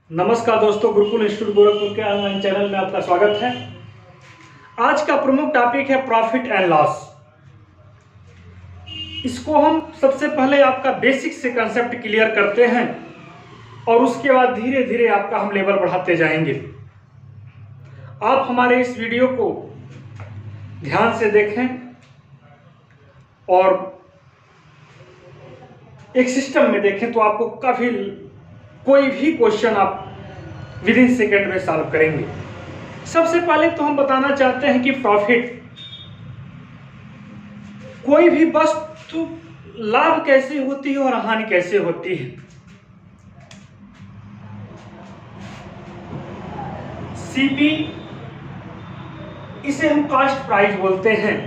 नमस्कार दोस्तों, गुरुकुल इंस्टीट्यूट गोरखपुर के ऑनलाइन चैनल में आपका स्वागत है। आज का प्रमुख टॉपिक है प्रॉफिट एंड लॉस। इसको हम सबसे पहले आपका बेसिक से कंसेप्ट क्लियर करते हैं और उसके बाद धीरे धीरे आपका हम लेवल बढ़ाते जाएंगे। आप हमारे इस वीडियो को ध्यान से देखें और एक सिस्टम में देखें तो आपको काफी कोई भी क्वेश्चन आप विद इन सेकेंड में सॉल्व करेंगे। सबसे पहले तो हम बताना चाहते हैं कि प्रॉफिट, कोई भी वस्तु लाभ कैसे होती है और हानि कैसे होती है। सीपी, इसे हम कॉस्ट प्राइस बोलते हैं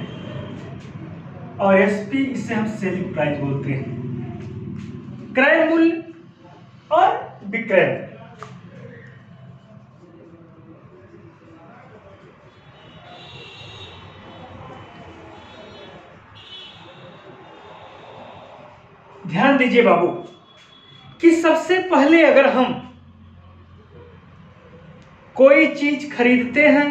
और एसपी, इसे हम सेलिंग प्राइस बोलते हैं। क्रय मूल्य और विक्रय। ध्यान दीजिए बाबू कि सबसे पहले अगर हम कोई चीज खरीदते हैं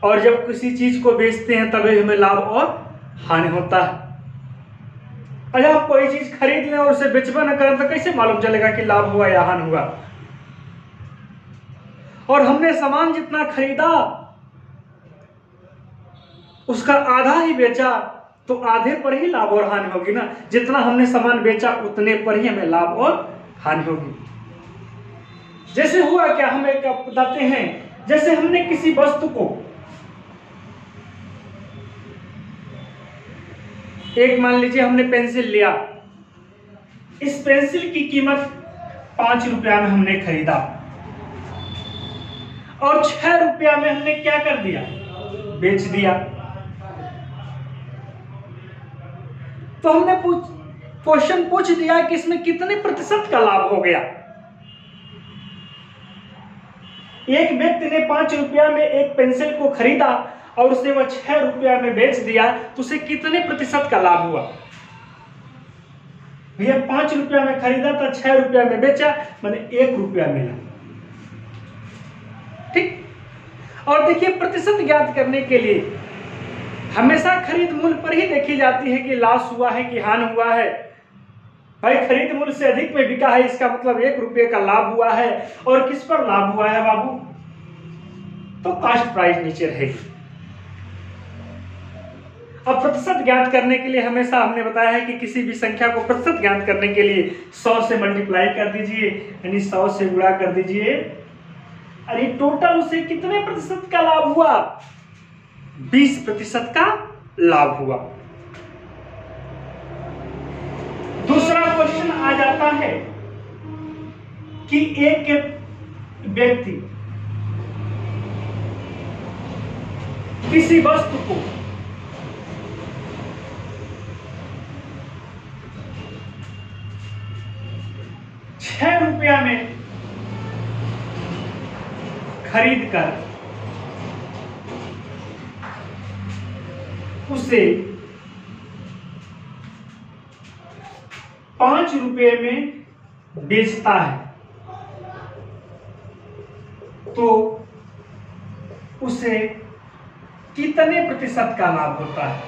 और जब किसी चीज को बेचते हैं तभी हमें लाभ और हानि होता है। अगर आप कोई चीज खरीद लें और उसे बेचबा न करें तो कैसे मालूम चलेगा कि लाभ हुआ या हानि हुआ। और हमने सामान जितना खरीदा उसका आधा ही बेचा तो आधे पर ही लाभ और हानि होगी ना। जितना हमने सामान बेचा उतने पर ही हमें लाभ और हानि होगी। जैसे हुआ क्या, हम एक बताते हैं। जैसे हमने किसी वस्तु को, एक मान लीजिए हमने पेंसिल लिया, इस पेंसिल की कीमत 5 रुपया में हमने खरीदा और 6 रुपया में हमने क्या कर दिया, बेच दिया। तो हमने क्वेश्चन पूछ दिया कि इसमें कितने प्रतिशत का लाभ हो गया। एक व्यक्ति ने 5 रुपया में एक पेंसिल को खरीदा और उसे वह 6 रुपया में बेच दिया तो उसे कितने प्रतिशत का लाभ हुआ। भैया 5 रुपया में खरीदा था, 6 रुपया में बेचा, मैंने 1 रुपया मिला। ठीक। और देखिए, प्रतिशत ज्ञात करने के लिए हमेशा खरीद मूल्य पर ही देखी जाती है कि लॉस हुआ है कि हानि हुआ है। भाई खरीद मूल्य से अधिक में बिका है, इसका मतलब 1 रुपये का लाभ हुआ है। और किस पर लाभ हुआ है बाबू, तो कॉस्ट प्राइस नीचे रहेगी। अब प्रतिशत ज्ञात करने के लिए हमेशा हमने बताया है कि किसी भी संख्या को प्रतिशत ज्ञात करने के लिए 100 से मल्टीप्लाई कर दीजिए, यानी 100 से गुणा कर दीजिए। अरे टोटल उसे कितने प्रतिशत का लाभ हुआ, 20% का लाभ हुआ। दूसरा क्वेश्चन आ जाता है कि एक व्यक्ति किसी वस्तु को 6 रुपया में खरीद कर उसे 5 रुपये में बेचता है तो उसे कितने प्रतिशत का लाभ होता है।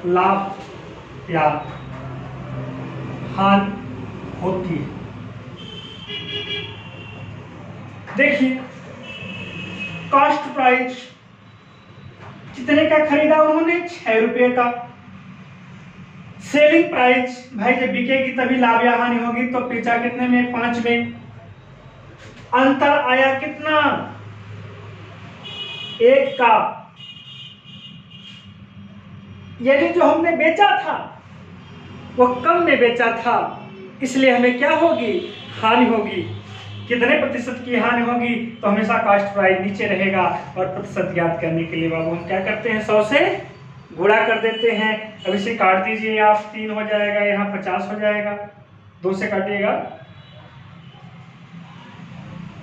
लाभ या हानि होती है। देखिए, कॉस्ट प्राइस कितने का खरीदा उन्होंने, 6 रुपये का। सेलिंग प्राइस, भाई जब बिकेगी तभी लाभ या हानि होगी, तो बेचा कितने में, 5 में। अंतर आया कितना, 1 का। यानी जो हमने बेचा था वो कम में बेचा था, इसलिए हमें क्या होगी, हानि होगी। कितने प्रतिशत की हानि होगी, तो हमेशा कॉस्ट प्राइस नीचे रहेगा। और प्रतिशत ज्ञात करने के लिए बाबू हम क्या करते हैं, 100 से गुणा कर देते हैं। अब इसे काट दीजिए आप, 3 हो जाएगा, यहाँ 50 हो जाएगा, 2 से काटिएगा।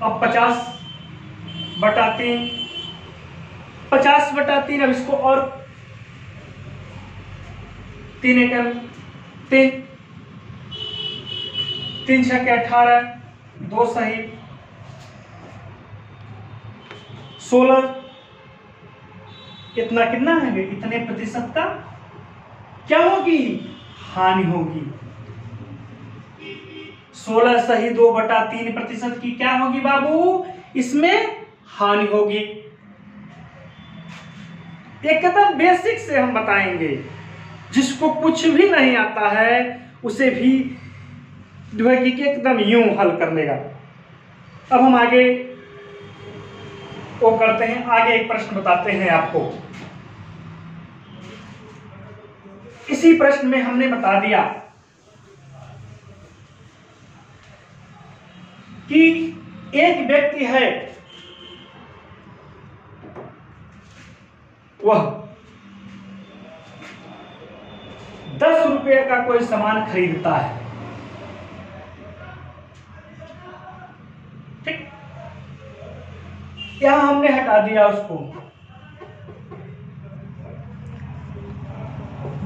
अब 50/3, 50/3। अब इसको और 3 एकम 3 3 छक्के 18, 2 सही, 16, इतना कितना है, इतने प्रतिशत का क्या होगी, हानि होगी। 16 सही 2/3% की क्या होगी बाबू, इसमें हानि होगी। एकदम बेसिक से हम बताएंगे, जिसको कुछ भी नहीं आता है उसे भी जो है कि एकदम यूं हल कर लेगा। अब हम आगे वो करते हैं, आगे एक प्रश्न बताते हैं आपको। इसी प्रश्न में हमने बता दिया कि एक व्यक्ति है, वह 10 रुपये का कोई सामान खरीदता है, ठीक, यहां हमने हटा दिया उसको।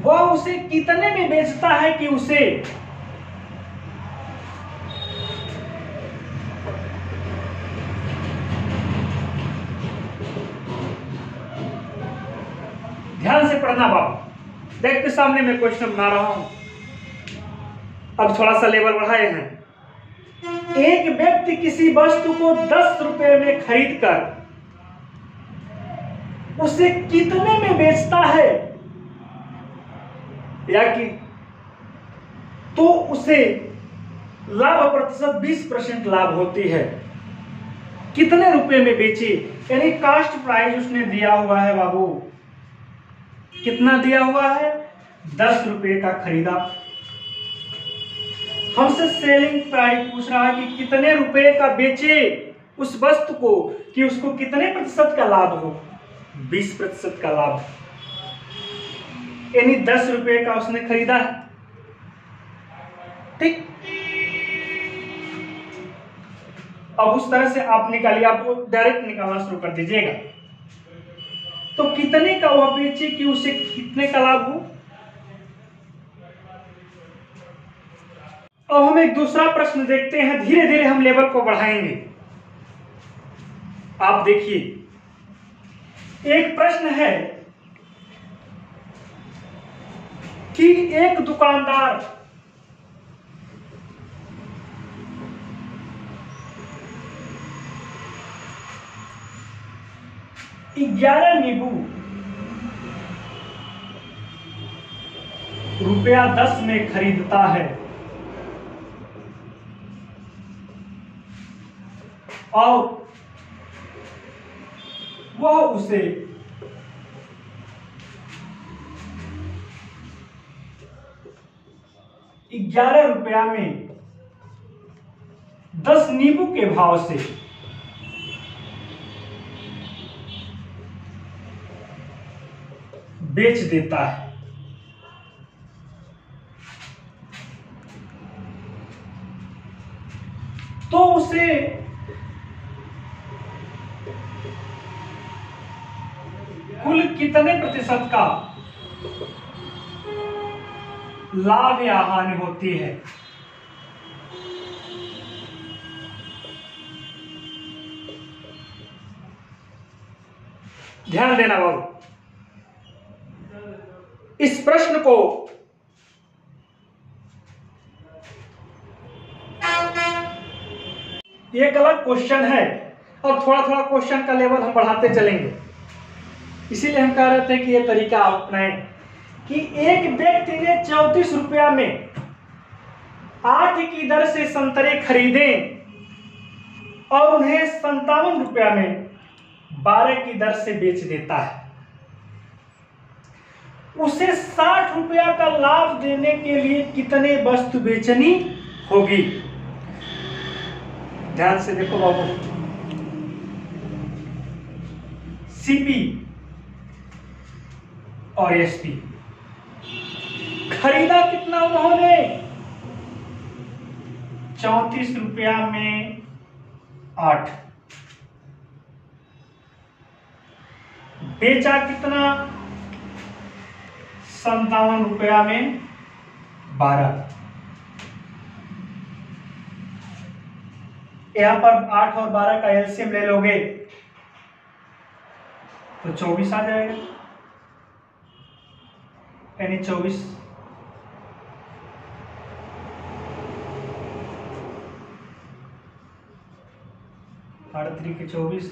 वह उसे कितने में बेचता है कि उसे ध्यान से पढ़ना बाबू, देखते सामने मैं क्वेश्चन बना रहा हूं। अब थोड़ा सा लेवल बढ़ाए हैं। एक व्यक्ति किसी वस्तु को 10 रुपए में खरीदकर उसे कितने में बेचता है, या कि तो उसे लाभ प्रतिशत 20% लाभ होती है। कितने रुपए में बेची, यानी कास्ट प्राइस उसने दिया हुआ है बाबू, कितना दिया हुआ है, 10 रुपए का खरीदा। हमसे सेलिंग प्राइस पूछ रहा है कि कितने रुपए का बेचे उस वस्तु को कि उसको कितने प्रतिशत का लाभ हो, 20% का लाभ, यानी 10 रुपए का उसने खरीदा है, ठीक। अब उस तरह से आप निकालिए, आप डायरेक्ट निकालना शुरू कर दीजिएगा। तो कितने का वह बेचे कि उसे कितने का लाभ हो। अब हम एक दूसरा प्रश्न देखते हैं, धीरे धीरे हम लेवल को बढ़ाएंगे। आप देखिए, एक प्रश्न है कि एक दुकानदार ₹11 नींबू ₹10 में खरीदता है और वह उसे ₹11 में 10 नींबू के भाव से बेच देता है। तो उसे कुल कितने प्रतिशत का लाभ या हानि होती है। ध्यान देना बाबू, इस प्रश्न को ये गलत क्वेश्चन है और थोड़ा थोड़ा क्वेश्चन का लेवल हम बढ़ाते चलेंगे। इसीलिए हम कह रहे थे कि ये तरीका आप अपनाएं कि एक व्यक्ति ने 34 रुपया में 8 की दर से संतरे खरीदे और उन्हें 57 रुपया में 12 की दर से बेच देता है। उसे 60 रुपया का लाभ देने के लिए कितने वस्तु बेचनी होगी। ध्यान से देखो बाबू, सीपी और एसपी खरीदा कितना उन्होंने, 34 रुपया में 8, बेचा कितना, 57 रुपया में 12। यहाँ पर 8 और 12 का एलसीएम ले लोगे तो 24 आ जाएगा, यानी 24 3 के 24।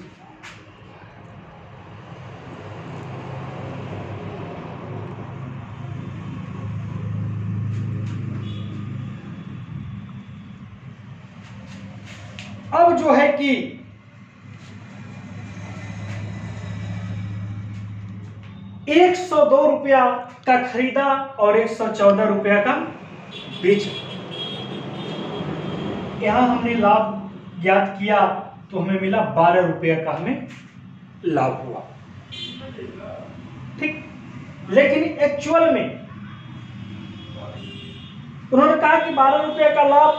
अब जो है कि ₹102 का खरीदा और 114 रुपया का बेचा। यहां हमने लाभ ज्ञात किया तो हमें मिला 12 रुपया का हमें लाभ हुआ, ठीक। लेकिन एक्चुअल में उन्होंने कहा कि 12 रुपया का लाभ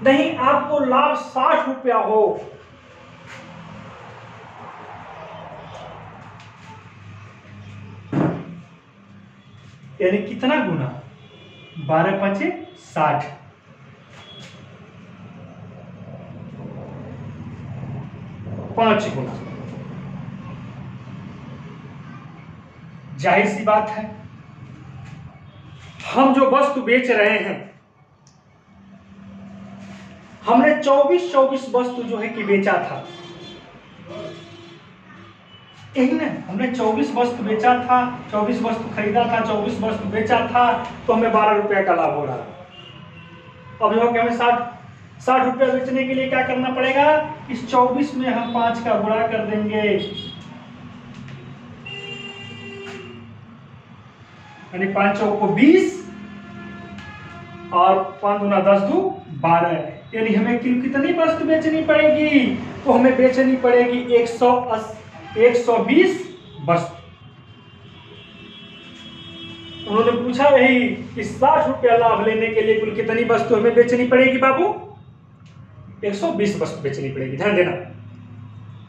नहीं, आपको लाभ 60 रुपया हो। यानी कितना गुना? 12 × 5 = 60। पांच गुना। जाहिर सी बात है, हम जो वस्तु बेच रहे हैं, हमने 24 वस्तु जो है कि बेचा था, यही ना, हमने 24 वस्तु बेचा था, 24 वस्तु खरीदा था, 24 वस्तु बेचा था, तो हमें 12 रुपया का लाभ हो रहा है। अब जो कि हमें 60 रुपया बेचने के लिए क्या करना पड़ेगा? इस 24 में हम 5 का गुणा कर देंगे, यानी 5 चौको 20 और 5 दूना 10 दू 12, यानी हमें कितनी वस्तु बेचनी पड़ेगी? तो हमें बेचनी पड़ेगी 120 वस्तु। उन्होंने पूछा यही कि 60 रुपया लाभ लेने के लिए कुल कितनी वस्तु हमें बेचनी पड़ेगी बाबू? 120 वस्तु बेचनी पड़ेगी। ध्यान देना,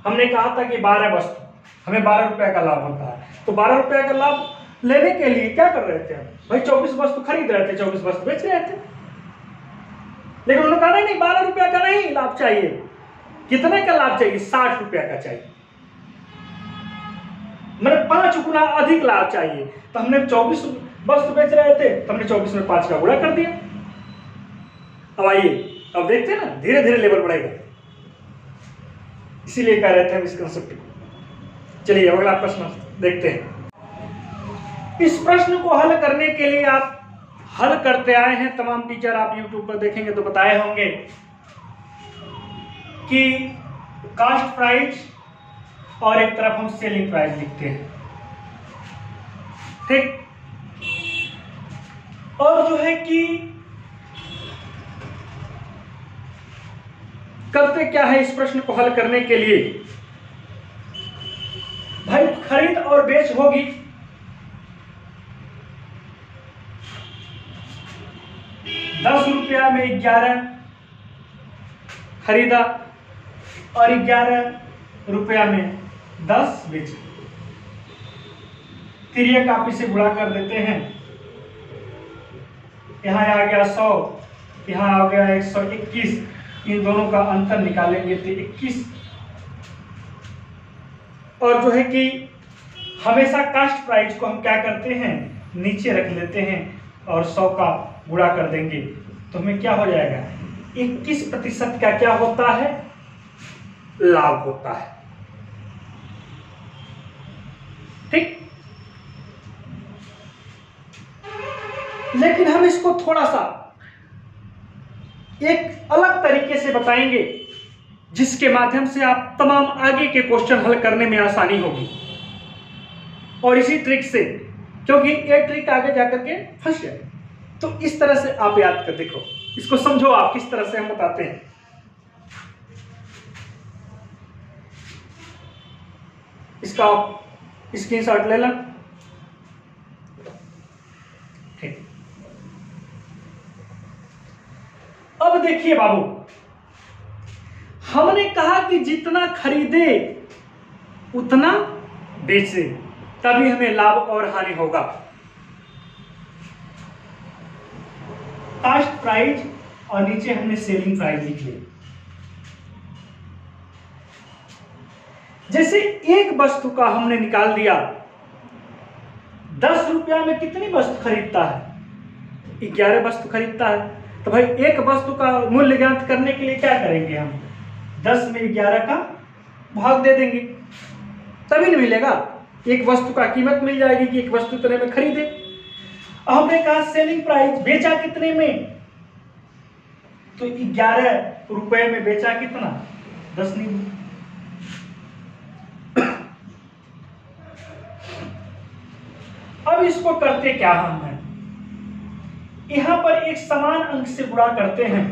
हमने कहा था कि 12 वस्तु, हमें 12 रुपया का लाभ होता है। तो 12 रुपया का लाभ लेने के लिए क्या कर रहे थे हम? भाई 24 वस्तु खरीद रहे थे, 24 वस्तु बेच रहे थे। लेकिन उन्होंने कहा नहीं, 12 रुपया का नहीं लाभ चाहिए। कितने का लाभ चाहिए? 60 रुपया का चाहिए, मतलब 5 गुना अधिक लाभ चाहिए। तो हमने 24 वस्तु बेच रहे थे, तो हमने 24 में 5 का गुणा कर दिया। अब आइए, अब देखते हैं ना, धीरे धीरे लेवल बढ़ेगा, इसीलिए कह रहे थे हम इस कंसेप्ट को। चलिए अगला प्रश्न देखते हैं। इस प्रश्न को हल करने के लिए आप हल करते आए हैं, तमाम टीचर आप YouTube पर देखेंगे तो बताए होंगे कि कास्ट प्राइस और एक तरफ हम सेलिंग प्राइस लिखते हैं, ठीक। और जो है कि करते क्या है इस प्रश्न को हल करने के लिए? भाई खरीद और बेच होगी, ₹10 में 11 खरीदा और 11 रुपया में 10 बेचा। तिर्यक आप इसे गुणा कर देते हैं, यहाँ आ गया 100, यहाँ आ गया 121, इन दोनों का अंतर निकालेंगे तो 21। और जो है कि हमेशा कास्ट प्राइस को हम क्या करते हैं? नीचे रख लेते हैं और 100 का गुणा कर देंगे, तो हमें क्या हो जाएगा? 21% का क्या होता है? लाभ होता है, ठीक। लेकिन हम इसको थोड़ा सा एक अलग तरीके से बताएंगे, जिसके माध्यम से आप तमाम आगे के क्वेश्चन हल करने में आसानी होगी। और इसी ट्रिक से, क्योंकि ये ट्रिक आगे जाकर के फंस जाए, तो इस तरह से आप याद कर देखो, इसको समझो आप किस तरह से हम बताते हैं। इसका स्क्रीनशॉट ले लें, ठीक। अब देखिए बाबू, हमने कहा कि जितना खरीदे उतना बेचे, तभी हमें लाभ और हानि होगा। कास्ट प्राइस और नीचे हमने सेलिंग प्राइस लिख लिया। जैसे एक वस्तु का हमने निकाल दिया, 10 रुपया में कितनी वस्तु खरीदता है? 11 वस्तु खरीदता है। तो भाई एक वस्तु का मूल्य ज्ञात करने के लिए क्या करेंगे हम? 10 में 11 का भाग दे देंगे, तभी न मिलेगा। एक वस्तु का कीमत मिल जाएगी कि एक वस्तु इतने में खरीदे। अब हमने कहा सेलिंग प्राइस, बेचा कितने में? तो 11 रुपए में बेचा कितना? 10 नींबू। अब इसको करते क्या हम हैं? यहां पर एक समान अंक से गुणा करते हैं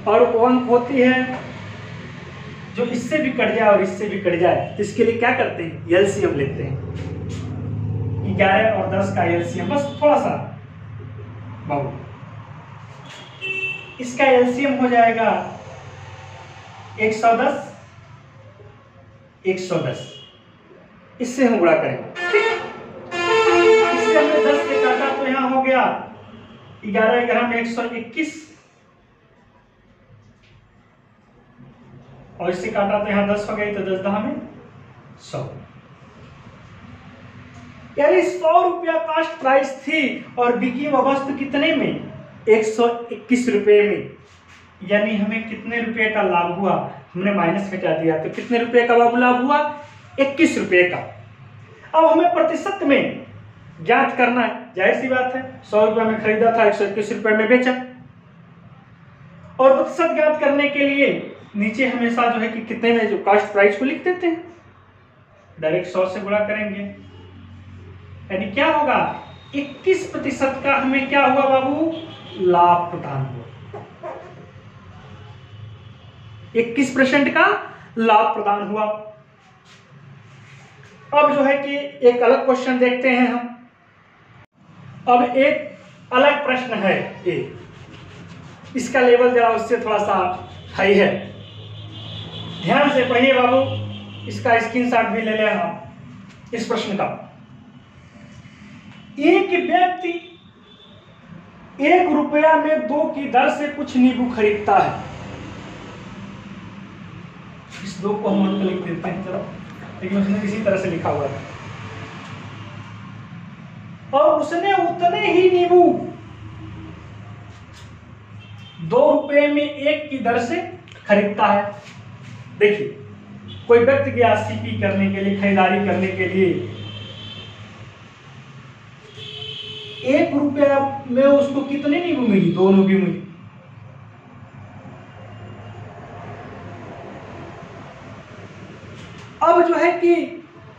और वो अंक होती है जो इससे भी कट जाए और इससे भी कट जाए। इसके लिए क्या करते हैं? एलसीएम लेते हैं। 11 और 10 का एलसीएम, बस थोड़ा सा बाबू, इसका एलसीएम हो जाएगा 110, 110। इससे हम गुणा करेंगे। इससे हमने 10 से काटा तो यहां हो गया 11 ग्राम 121, और इससे काटा तो यहां 10 हो गई, तो 10 10 में 100। यानी 100 रुपया कास्ट प्राइस थी और बिकी वह वस्तु कितने में? 121 रुपए में। यानी हमें कितने रुपए का लाभ हुआ? हमने माइनस घटा दिया, तो कितने रुपए का लाभ हुआ? 21 रुपए का। अब हमें प्रतिशत में ज्ञात करना है। जाहिर सी बात है, 100 रुपए में खरीदा था, 121 रुपए में बेचा। और प्रतिशत ज्ञात करने के लिए नीचे हमेशा जो है कि कितने में जो कास्ट प्राइस को लिख देते हैं, डायरेक्ट 100 से गुणा करेंगे। यानी क्या होगा? 21% का हमें क्या हुआ बाबू? लाभ प्रदान हुआ। 21% का लाभ प्रदान हुआ। अब जो है कि एक अलग क्वेश्चन देखते हैं हम। अब एक अलग प्रश्न है ये, इसका लेवल जरा उससे थोड़ा सा हाई है। ध्यान से पढ़िए बाबू, इसका स्क्रीनशॉट भी ले लेना इस प्रश्न का। एक व्यक्ति 1 रुपया में 2 की दर से कुछ नींबू खरीदता है। इस 2 को हम अंक लिख देते हैं, चलो, लेकिन उसने इसी तरह से लिखा हुआ है। और उसने उतने ही नींबू 2 रुपए में 1 की दर से खरीदता है। देखिए, कोई व्यक्ति गया सीपी करने के लिए, खरीदारी करने के लिए, 1 रुपया में उसको कितने नींबू मिली? 2 नींबू मिली। अब जो है कि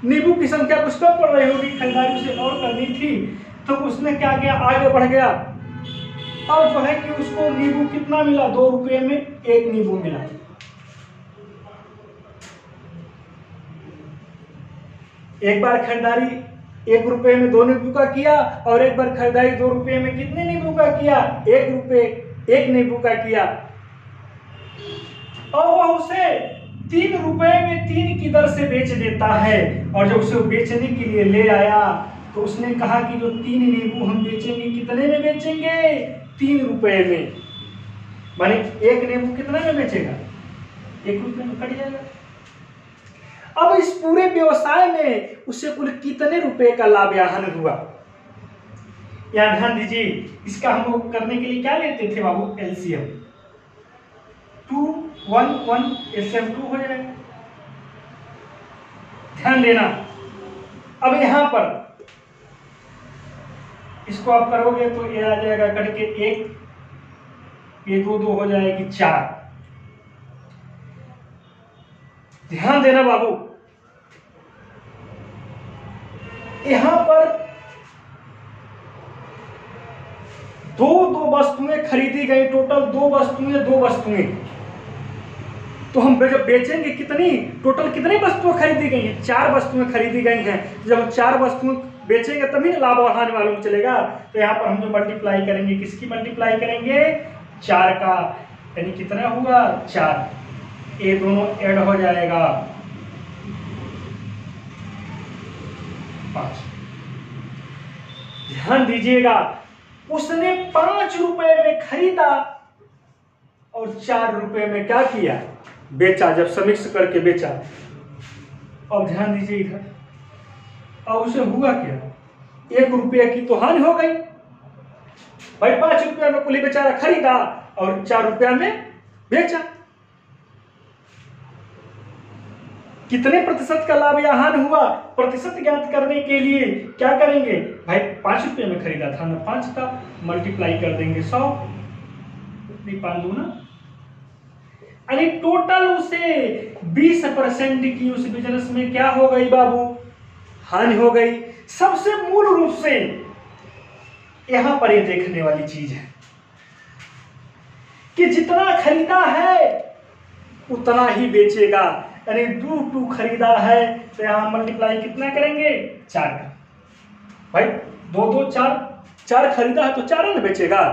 नींबू की संख्या कुछ कम पड़ रही होगी, खरीदारी उसे और करनी थी, तो उसने क्या किया? आगे बढ़ गया और जो है कि उसको नींबू कितना मिला? 2 रुपये में 1 नींबू मिला। एक बार खरीदारी 1 रुपये में 2 नींबू का किया, और एक बार खरीदारी 2 रुपये में कितने नींबू का किया? 1 रुपये 1 नींबू का किया। और वह उसे 3 रुपये में 3 की दर से बेच देता है। और जब उसे बेचने के लिए ले आया तो उसने कहा कि जो 3 नींबू हम बेचेंगे, कितने में बेचेंगे? 3 रुपये में। माने 1 नींबू कितने में बेचेगा? 1 रुपये में कट जाएगा। अब इस पूरे व्यवसाय में उसे कुल कितने रुपए का लाभ यहाँ हुआ? यहाँ ध्यान दीजिए, इसका हम लोग करने के लिए क्या लेते थे बाबू? एलसीएम। 2 1 1 एलसीएम 2 हो जाएगा। ध्यान देना। अब यहां पर इसको आप करोगे तो ये आ जाएगा कट के 1, ये 2 2 हो जाएगी 4। ध्यान देना बाबू, यहां पर 2 वस्तुएं खरीदी गई, टोटल 2 वस्तुएं। तो हम जब बेचेंगे कितनी, टोटल कितनी वस्तुएं खरीदी गई हैं? 4 वस्तुएं खरीदी गई हैं। जब हम 4 वस्तुएं बेचेंगे तभी लाभ और हानि मालूम चलेगा। तो यहाँ पर हम जो मल्टीप्लाई करेंगे, किसकी मल्टीप्लाई करेंगे? 4 का। यानी कितना हुआ? 4। ये दोनों ऐड हो जाएगा 5। ध्यान दीजिएगा, उसने 5 रुपए में खरीदा और 4 रुपए में क्या किया, बेचा। जब समिक्स करके बेचा। अब ध्यान दीजिए इधर, अब उसे हुआ क्या, 1 रुपये की तो हानि हो गई भाई। 5 रुपया में कुली बेचारा खरीदा और 4 रुपया में बेचा। कितने प्रतिशत का लाभ या हानि हुआ, प्रतिशत ज्ञात करने के लिए क्या करेंगे भाई, 5 रुपये में खरीदा था ना, 5 का मल्टीप्लाई कर देंगे 100, 5 दूना, यानी टोटल उसे 20% की उस बिजनेस में क्या हो गई बाबू, हानि हो गई। सबसे मूल रूप से यहां पर ये देखने वाली चीज है कि जितना खरीदा है उतना ही बेचेगा, यानी 2 खरीदा है तो यहां मल्टीप्लाई कितना करेंगे, 4 का भाई, 2 2 4 खरीदा है तो 4 ना बेचेगा।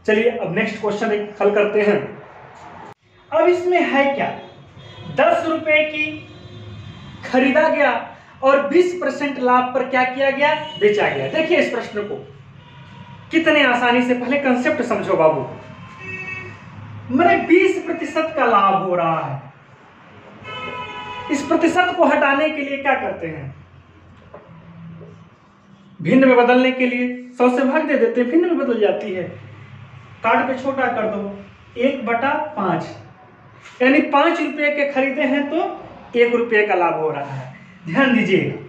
चलिए अब नेक्स्ट क्वेश्चन हल करते हैं। अब इसमें है क्या, 10 रुपए की खरीदा गया और 20% लाभ पर क्या किया गया, बेचा गया। देखिए इस प्रश्न को कितने आसानी से, पहले कंसेप्ट समझो बाबू। मेरे 20% का लाभ हो रहा है, इस प्रतिशत को हटाने के लिए क्या करते हैं, भिन्न में बदलने के लिए 100 से भाग दे देते हैं, भिन्न में बदल जाती है। कार्ड पे छोटा कर दो, 1/5, यानी 5 रुपए के खरीदे हैं तो 1 रुपये का लाभ हो रहा है। ध्यान दीजिए,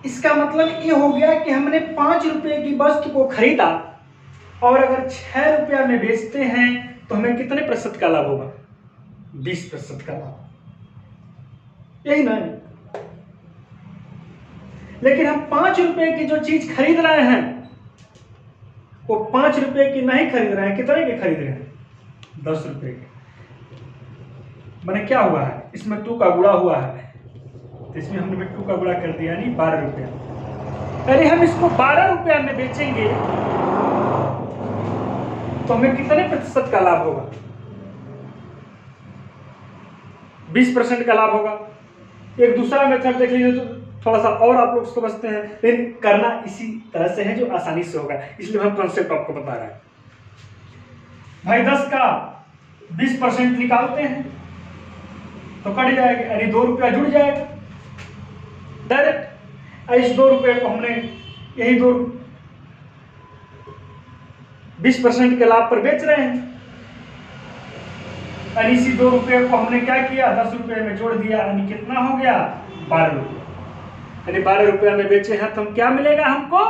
इसका मतलब ये हो गया कि हमने 5 रुपए की वस्तु को खरीदा और अगर 6 रुपया में बेचते हैं तो हमें कितने प्रतिशत का लाभ होगा, 20% का लाभ, यही ना है। लेकिन हम 5 रुपए की जो चीज खरीद रहे हैं वो 5 रुपए की नहीं खरीद रहे हैं, कितने के खरीद रहे हैं, 10 रुपए के। मैंने क्या हुआ है, इसमें 2 का गुणा हुआ है तो इसमें हमने भी 2 का गुणा कर दिया, यानी 12 रुपया। अरे हम इसको 12 रुपया में बेचेंगे तो हमें कितने प्रतिशत का लाभ होगा, 20% का लाभ होगा। एक दूसरा मेथड देख लीजिए तो थोड़ा सा और आप लोग समझते हैं, लेकिन करना इसी तरह से है जो आसानी से होगा, इसलिए हम कॉन्सेप्ट आपको बता रहे हैं। भाई 10 का 20% निकालते हैं तो कट जाएगा, यानी 2 रुपया जुड़ जाएगा डायरेक्ट। इस 2 रुपये को हमने यही 20% के लाभ पर बेच रहे हैं, यानी इसी 2 रुपये को हमने क्या किया, 10 रुपये में जोड़ दिया, यानी कितना हो गया, 12 रुपये। यानी 12 रुपये में बेचे हैं तो हम क्या मिलेगा, हमको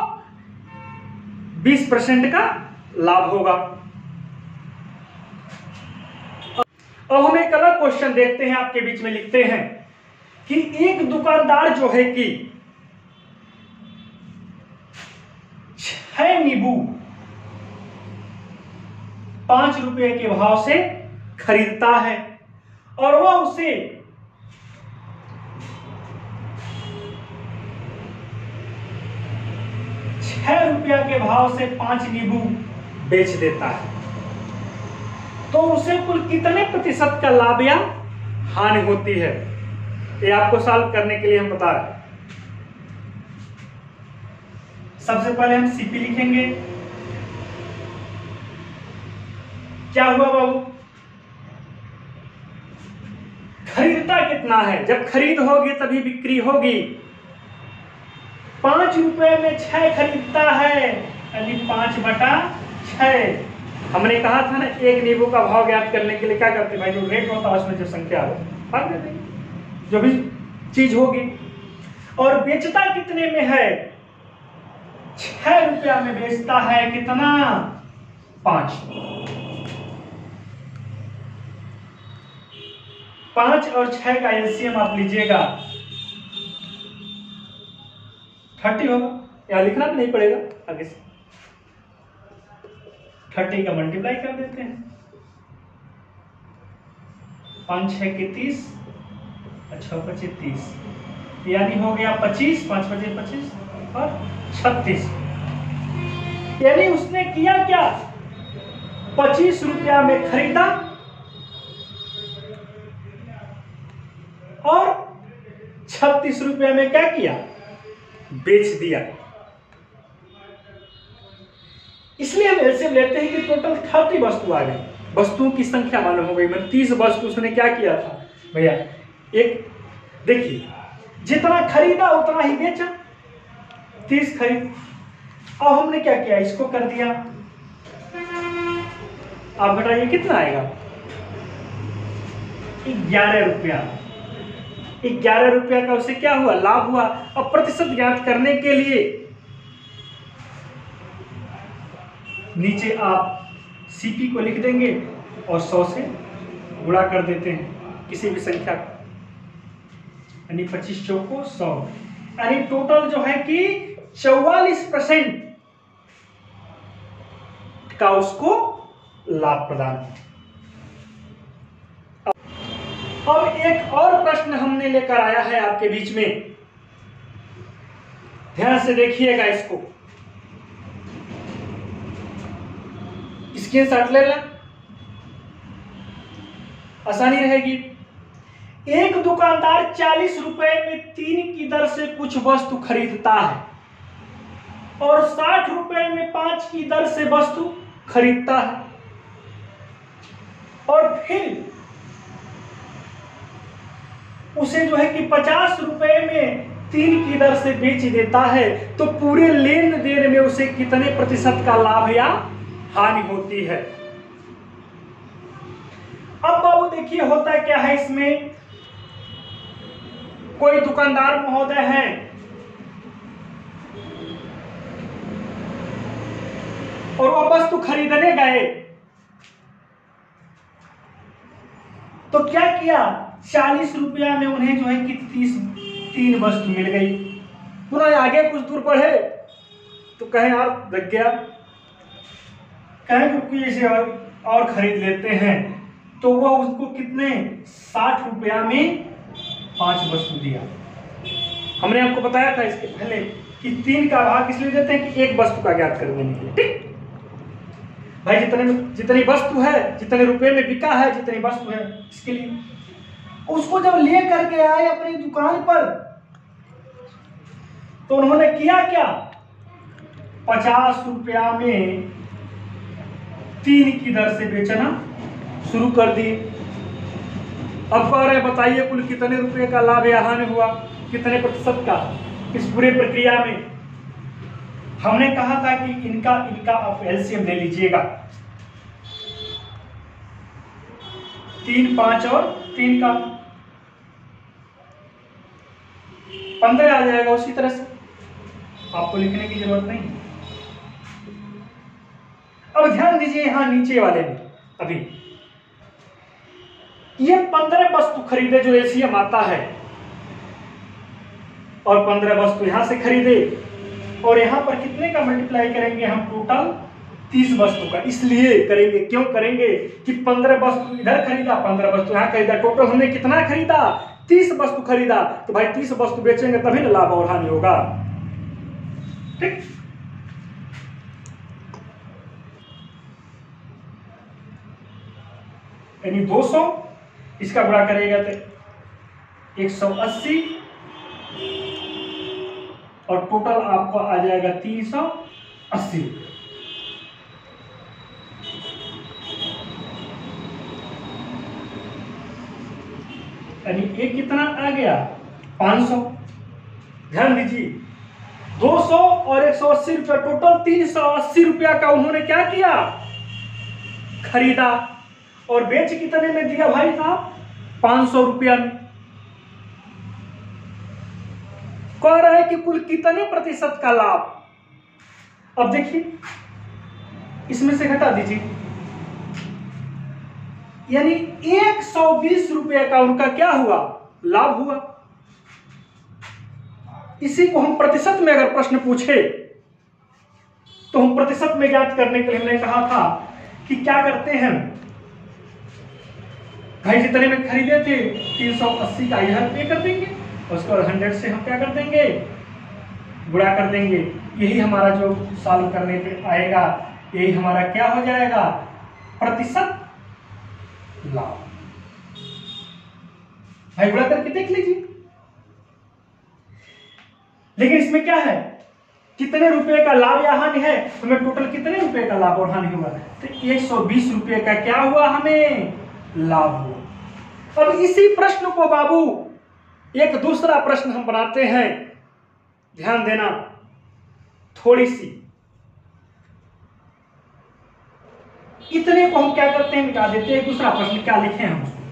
20% का लाभ होगा। अब हम एक अलग क्वेश्चन देखते हैं, आपके बीच में लिखते हैं कि एक दुकानदार जो है कि 6 नींबू 5 रुपए के भाव से खरीदता है और वह उसे 6 रुपया के भाव से 5 नींबू बेच देता है, तो उसे कुल कितने प्रतिशत का लाभ या हानि होती है, ये आपको सॉल्व करने के लिए हम बता रहे हैं। सबसे पहले हम सीपी लिखेंगे। क्या हुआ बाबू, खरीदता कितना है, जब खरीद होगी तभी बिक्री होगी। 5 रुपए में 6 खरीदता है, यानी 5/6। हमने कहा था ना, एक नींबू का भाव ज्ञात करने के लिए क्या करते भाई, जो रेट होता है उसमें जो संख्या हो भाग देते हैं, जो भी चीज होगी। और बेचता कितने में है, 6 रुपया में बेचता है, कितना, 5। 5 और 6 का एलसीएम आप लीजिएगा 30 होगा, यहां लिखना भी नहीं पड़ेगा, आगे से 30 का मल्टीप्लाई कर देते हैं, 5 6 के 30 और 6 5 30, यानी हो गया 25, 5 5 25 और 36। यानी उसने किया क्या, 25 रुपया में खरीदा और 36 रुपया में क्या किया, बेच दिया। इसलिए हम एलसीएम लेते हैं कि टोटल 30 वस्तु आ गई, वस्तुओं की संख्या मालूम हो गई। मतलब 30 वस्तु उसने क्या किया था भैया, एक देखिए जितना खरीदा उतना ही बेचा, 30 खरीद। अब हमने क्या किया, इसको कर दिया, आप घटाइए कितना आएगा, 11 रुपया। 11 रुपया का उससे क्या हुआ, लाभ हुआ। अब प्रतिशत ज्ञात करने के लिए नीचे आप सीपी को लिख देंगे और 100 से गुणा कर देते हैं किसी भी संख्या को, यानी 25 चौको 100, यानी टोटल जो है कि 44% का उसको लाभ प्रदान। अब एक और प्रश्न हमने लेकर आया है आपके बीच में, ध्यान से देखिएगा इसको, स्क्रीनशॉट ले लें, आसानी रहेगी। एक दुकानदार 40 रुपए में 3 की दर से कुछ वस्तु खरीदता है और 60 रुपए में 5 की दर से वस्तु खरीदता है और फिर उसे जो है कि 50 रुपए में 3 की दर से बेच देता है, तो पूरे लेन देन में उसे कितने प्रतिशत का लाभ या हानि होती है। अब बाबू देखिए होता क्या है, इसमें कोई दुकानदार महोदय हैं, और वो वस्तु खरीदने गए, तो क्या किया, 40 रुपया में उन्हें जो है कि 3 वस्तु मिल गई। पुनः आगे कुछ दूर बढ़े तो कहें यार लग गया, कहें रुकिए इसे और खरीद लेते हैं, तो वह उसको कितने 60 रुपया में 5 वस्तु दिया। हमने आपको बताया था इसके पहले कि 3 का भाग इसलिए देते हैं कि एक वस्तु का ज्ञात करने के लिए। ठीक भाई, जितनी वस्तु है, जितने रुपए में बिका है, जितनी वस्तु है, इसके लिए उसको जब ले करके आए अपनी दुकान पर, तो उन्होंने किया क्या, 50 रुपया में 3 की दर से बेचना शुरू कर दी। अब कह रहे बताइए कुल कितने रुपए का लाभ या हानि हुआ, कितने प्रतिशत का इस पूरे प्रक्रिया में। हमने कहा था कि इनका आप एलसीएम ले लीजिएगा, 3, 5 और 3 का 15 आ जाएगा। उसी तरह से आपको लिखने की जरूरत नहीं। अब ध्यान दीजिए यहां नीचे वाले में, अभी ये 15 वस्तु खरीदे जो एलसीएम आता है, और 15 वस्तु यहां से खरीदे, और यहां पर कितने का मल्टीप्लाई करेंगे हम, टोटल 30 वस्तु का। इसलिए करेंगे, क्यों करेंगे कि 15 वस्तु इधर खरीदा, 15 वस्तु यहां खरीदा, टोटल हमने कितना खरीदा, 30 वस्तु खरीदा। तो भाई 30 वस्तु बेचेंगे तभी ना लाभ और हानि होगा। ठीक, यानी 200, इसका गुणा करेगा तो 180, और टोटल आपको आ जाएगा 380। यानी एक कितना आ गया, 500। ध्यान दीजिए 200 और 180 रुपया, टोटल 380 रुपया का उन्होंने क्या किया, खरीदा, और बेच कितने में दिया भाई साहब, 500 रुपया में। कह रहा है कि कुल कितने प्रतिशत का लाभ। अब देखिए इसमें से घटा दीजिए, यानी 120 रुपये का उनका क्या हुआ, लाभ हुआ। इसी को हम प्रतिशत में अगर प्रश्न पूछे तो हम प्रतिशत में ज्ञात करने के लिए हमने कहा था कि क्या करते हैं भाई, जितने में खरीदे थे 380 का इधर पे कर देंगे, उसको 100 से हम क्या कर देंगे, गुणा कर देंगे। यही हमारा जो सॉल्व करने पे आएगा, यही हमारा क्या हो जाएगा, प्रतिशत लाभ। भाई गुणा करके देख लीजिए। लेकिन इसमें क्या है, कितने रुपए का लाभ या हानि है, हमें टोटल कितने रुपए का लाभ और हानि हुआ, तो 120 रुपए का क्या हुआ, हमें लाभ हुआ। अब इसी प्रश्न को बाबू एक दूसरा प्रश्न हम बनाते हैं, ध्यान देना थोड़ी सी, इतने को हम क्या करते हैं, मिटा देते हैं। दूसरा प्रश्न क्या लिखे हम उसको,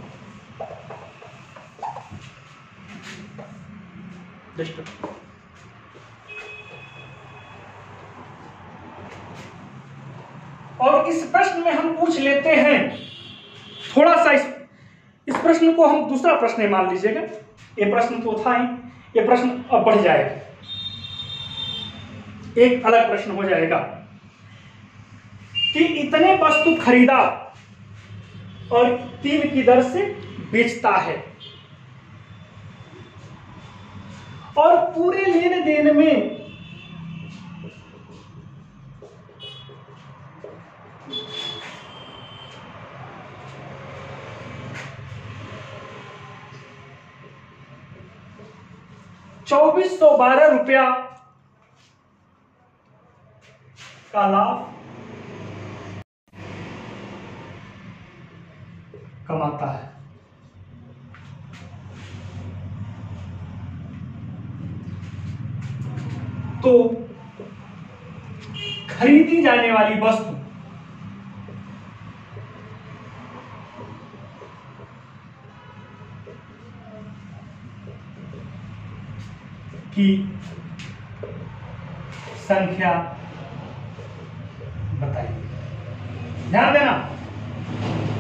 और इस प्रश्न में हम पूछ लेते हैं थोड़ा सा, इस प्रश्न को हम दूसरा प्रश्न मान लीजिएगा, ये प्रश्न तो था ही, ये प्रश्न अब बढ़ जाएगा, एक अलग प्रश्न हो जाएगा कि इतने वस्तु खरीदा और 3 की दर से बेचता है, और पूरे लेन देन में ₹2412 का लाभ कमाता है। तो खरीदी जाने वाली वस्तु की संख्या बताइए। ध्यान देना,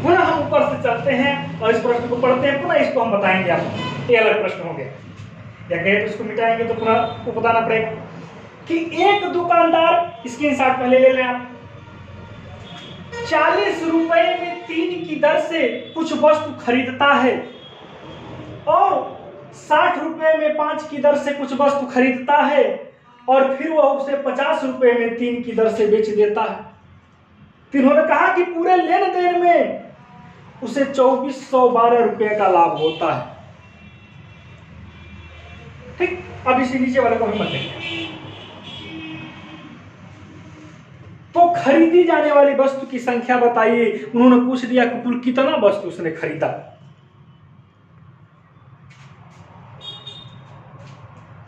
पुनः हम ऊपर से चलते हैं और इस प्रश्न को पढ़ते हैं, पुनः इसको हम बताएंगे आपको। ये अलग प्रश्न हो गया, या कहे तो इसको मिटाएंगे तो पुनः को बताना पड़ेगा कि एक दुकानदार, स्क्रीनशॉट पहले ले लें आप, 40 रुपए में 3 की दर से कुछ वस्तु खरीदता है और 60 रुपए में 5 की दर से कुछ वस्तु खरीदता है, और फिर वह उसे 50 रुपए में 3 की दर से बेच देता है। तो इन्होंने कहा कि पूरे लेन देन में उसे 2412 रुपए का लाभ होता है। ठीक, अब इसी नीचे वाले को हम बताएंगे। तो खरीदी जाने वाली वस्तु की संख्या बताइए। उन्होंने पूछ दिया कि कुल कितना वस्तु उसने खरीदा।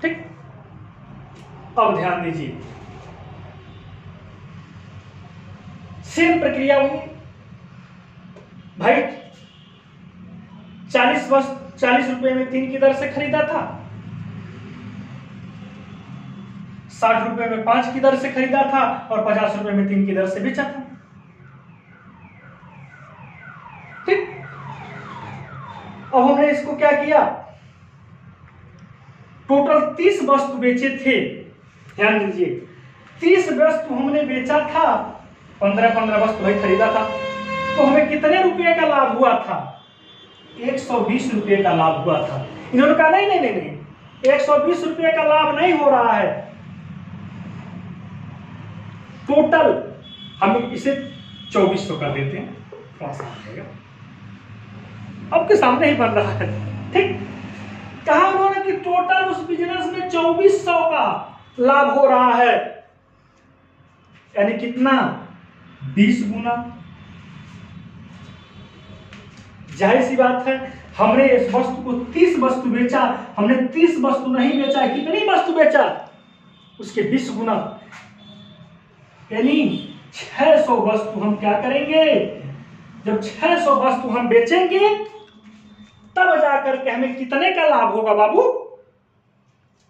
ठीक, अब ध्यान दीजिए, सेम प्रक्रिया हुई भाई। 40 रुपए में 3 की दर से खरीदा था, 60 रुपए में 5 की दर से खरीदा था, और 50 रुपए में 3 की दर से बेचा था। ठीक, अब हमने इसको क्या किया, टोटल 30 वस्तु बेचे थे। ध्यान दीजिए, 30 वस्तु हमने बेचा था, 15 वस्तु भाई खरीदा था, तो हमें कितने रुपए का लाभ हुआ था, 120 रुपए का लाभ हुआ था। इन्होंने कहा नहीं नहीं नहीं नहीं, 120 रुपए का लाभ नहीं हो रहा है, टोटल हम इसे 2400 कर देते हैं, आपके सामने ही बन रहा है। ठीक, कहा उन्होंने कि टोटल उस बिजनेस में 2400 का लाभ हो रहा है, यानी कितना, 20 गुना। जाहिर सी बात है, हमने इस वस्तु को 30 वस्तु बेचा, हमने 30 वस्तु नहीं बेचा, कितनी वस्तु बेचा, उसके 20 गुना, यानी 600 वस्तु हम क्या करेंगे, जब 600 वस्तु हम बेचेंगे तब जाकर के हमें कितने का लाभ होगा बाबू,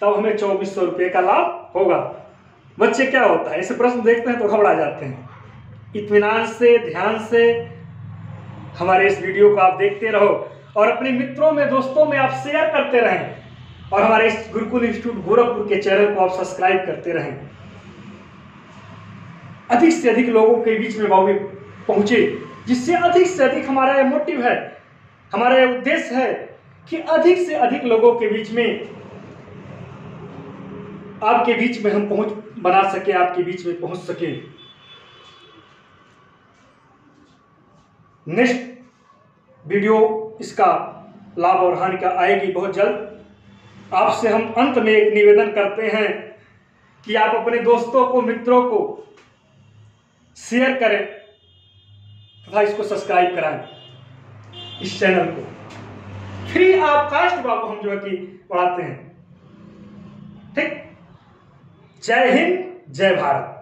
तब हमें 2400 रुपए का लाभ होगा। बच्चे क्या होता है, ऐसे प्रश्न देखते हैं तो घबरा जाते हैं। इत्मीनान से, ध्यान से हमारे इस वीडियो को आप देखते रहो और अपने मित्रों में, दोस्तों में आप शेयर करते रहें, और हमारे इस गुरुकुल इंस्टीट्यूट गोरखपुर के चैनल को आप सब्सक्राइब करते रहें, अधिक से अधिक लोगों के बीच में बाबू पहुंचे, जिससे अधिक से अधिक, हमारा ये मोटिव है, हमारा ये उद्देश्य है कि अधिक से अधिक लोगों के बीच में, आपके बीच में हम पहुंच बना सके, आपके बीच में पहुंच सके। नेक्स्ट वीडियो इसका लाभ और हानि का आएगी बहुत जल्द। आपसे हम अंत में एक निवेदन करते हैं कि आप अपने दोस्तों को, मित्रों को शेयर करें तथा इसको सब्सक्राइब कराएं इस चैनल को। फ्री ऑफ कास्ट बाबू हम जो है कि पढ़ाते हैं। ठीक। जय हिंद, जय भारत।